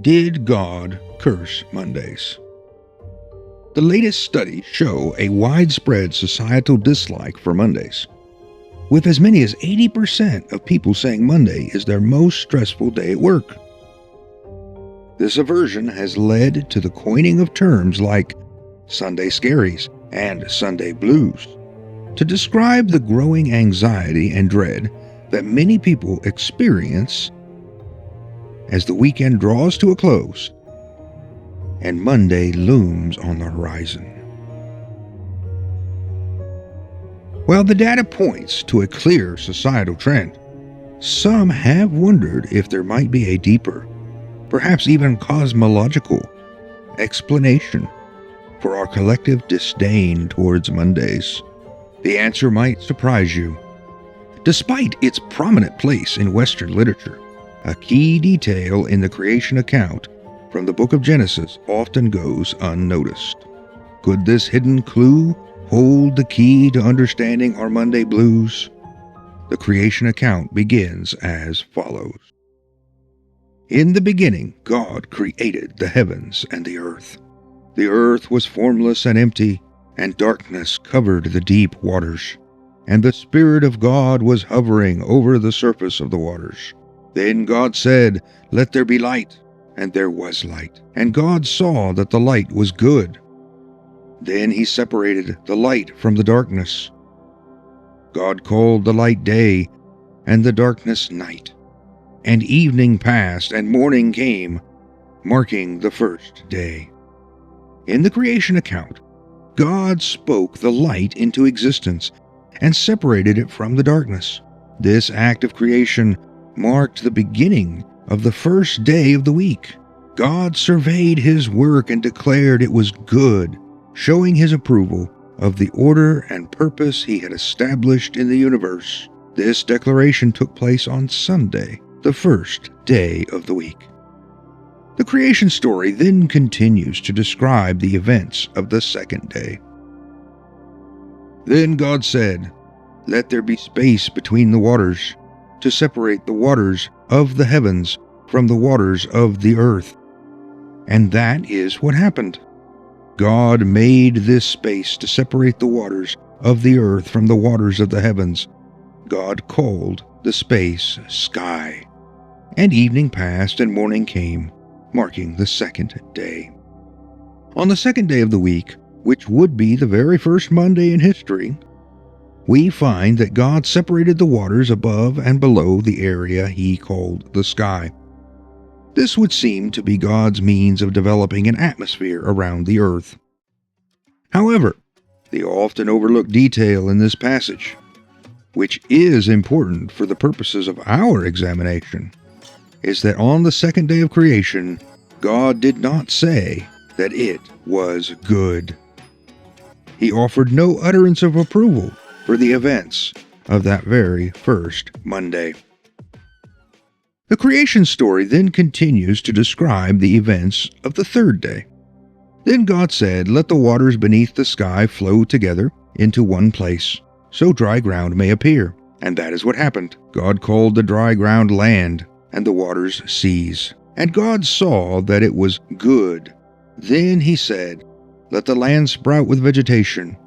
Did God curse Mondays? The latest studies show a widespread societal dislike for Mondays, with as many as 80% of people saying Monday is their most stressful day at work. This aversion has led to the coining of terms like Sunday scaries and Sunday blues to describe the growing anxiety and dread that many people experience as the weekend draws to a close and Monday looms on the horizon. While the data points to a clear societal trend, some have wondered if there might be a deeper, perhaps even cosmological, explanation for our collective disdain towards Mondays. The answer might surprise you. Despite its prominent place in Western literature, a key detail in the creation account from the book of Genesis often goes unnoticed. Could this hidden clue hold the key to understanding our Monday blues? The creation account begins as follows. In the beginning, God created the heavens and the earth. The earth was formless and empty, and darkness covered the deep waters. And the Spirit of God was hovering over the surface of the waters. Then God said, "Let there be light," and there was light. And God saw that the light was good. Then he separated the light from the darkness. God called the light day, and the darkness night. And evening passed, and morning came, marking the first day. In the creation account, God spoke the light into existence and separated it from the darkness. This act of creation marked the beginning of the first day of the week. God surveyed his work and declared it was good, showing his approval of the order and purpose he had established in the universe. This declaration took place on Sunday, the first day of the week. The creation story then continues to describe the events of the second day. Then God said, "Let there be space between the waters, to separate the waters of the heavens from the waters of the earth." And that is what happened. God made this space to separate the waters of the earth from the waters of the heavens. God called the space sky. And evening passed and morning came, marking the second day. On the second day of the week, which would be the very first Monday in history, we find that God separated the waters above and below the area he called the sky. This would seem to be God's means of developing an atmosphere around the earth. However, the often overlooked detail in this passage, which is important for the purposes of our examination, is that on the second day of creation, God did not say that it was good. He offered no utterance of approval for the events of that very first Monday. The creation story then continues to describe the events of the third day. Then God said, "Let the waters beneath the sky flow together into one place, so dry ground may appear." And that is what happened. God called the dry ground land, and the waters seas. And God saw that it was good. Then he said, "Let the land sprout with vegetation,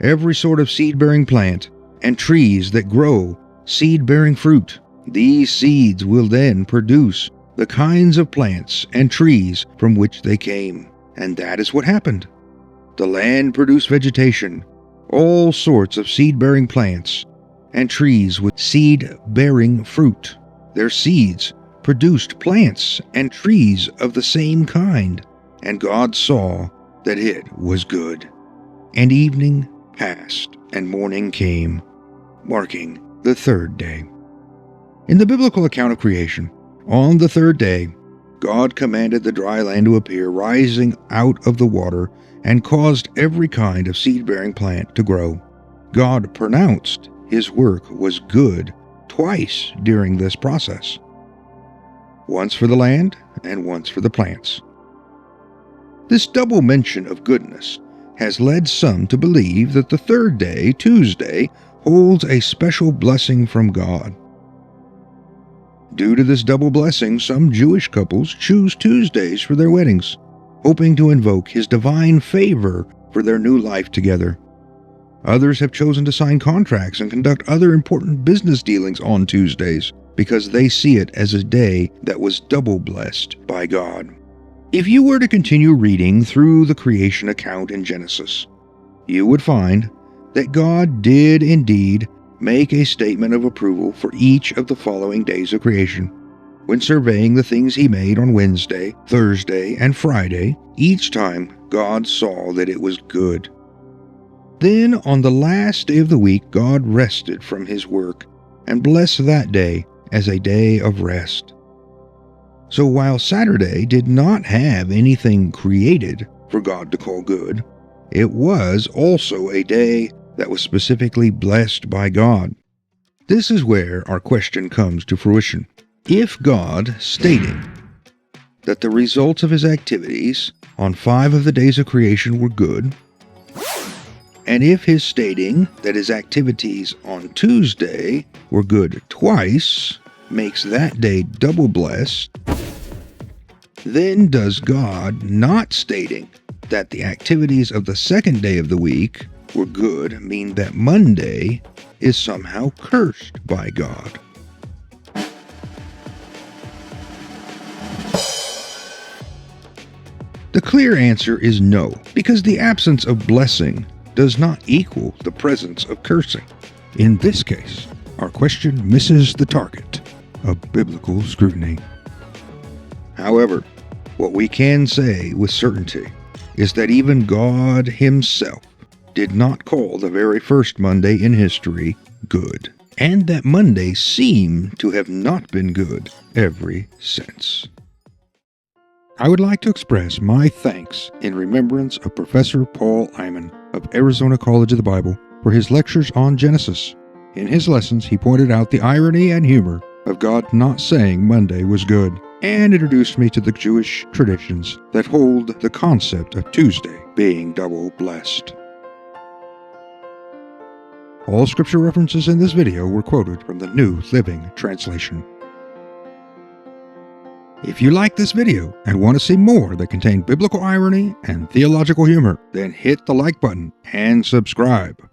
every sort of seed-bearing plant, and trees that grow seed-bearing fruit. These seeds will then produce the kinds of plants and trees from which they came." And that is what happened. The land produced vegetation, all sorts of seed-bearing plants, and trees with seed-bearing fruit. Their seeds produced plants and trees of the same kind. And God saw that it was good. And evening passed, and morning came, marking the third day. In the biblical account of creation, on the third day, God commanded the dry land to appear, rising out of the water, and caused every kind of seed-bearing plant to grow. God pronounced his work was good twice during this process, once for the land and once for the plants. This double mention of goodness has led some to believe that the third day, Tuesday, holds a special blessing from God. Due to this double blessing, some Jewish couples choose Tuesdays for their weddings, hoping to invoke His divine favor for their new life together. Others have chosen to sign contracts and conduct other important business dealings on Tuesdays because they see it as a day that was double blessed by God. If you were to continue reading through the creation account in Genesis, you would find that God did indeed make a statement of approval for each of the following days of creation. When surveying the things He made on Wednesday, Thursday, and Friday, each time God saw that it was good. Then on the last day of the week, God rested from His work and blessed that day as a day of rest. So while Saturday did not have anything created for God to call good, it was also a day that was specifically blessed by God. This is where our question comes to fruition. If God stating that the results of His activities on 5 of the days of creation were good, and if His stating that His activities on Tuesday were good twice makes that day double blessed, then does God not stating that the activities of the second day of the week were good mean that Monday is somehow cursed by God? The clear answer is no, because the absence of blessing does not equal the presence of cursing. In this case, our question misses the target of biblical scrutiny. However, what we can say with certainty is that even God Himself did not call the very first Monday in history good, and that Mondays seem to have not been good ever since. I would like to express my thanks in remembrance of Professor Paul Iman of Arizona College of the Bible for his lectures on Genesis. In his lessons, he pointed out the irony and humor of God not saying Monday was good, and introduced me to the Jewish traditions that hold the concept of Tuesday being double blessed. All scripture references in this video were quoted from the New Living Translation. If you like this video and want to see more that contain biblical irony and theological humor, then hit the like button and subscribe.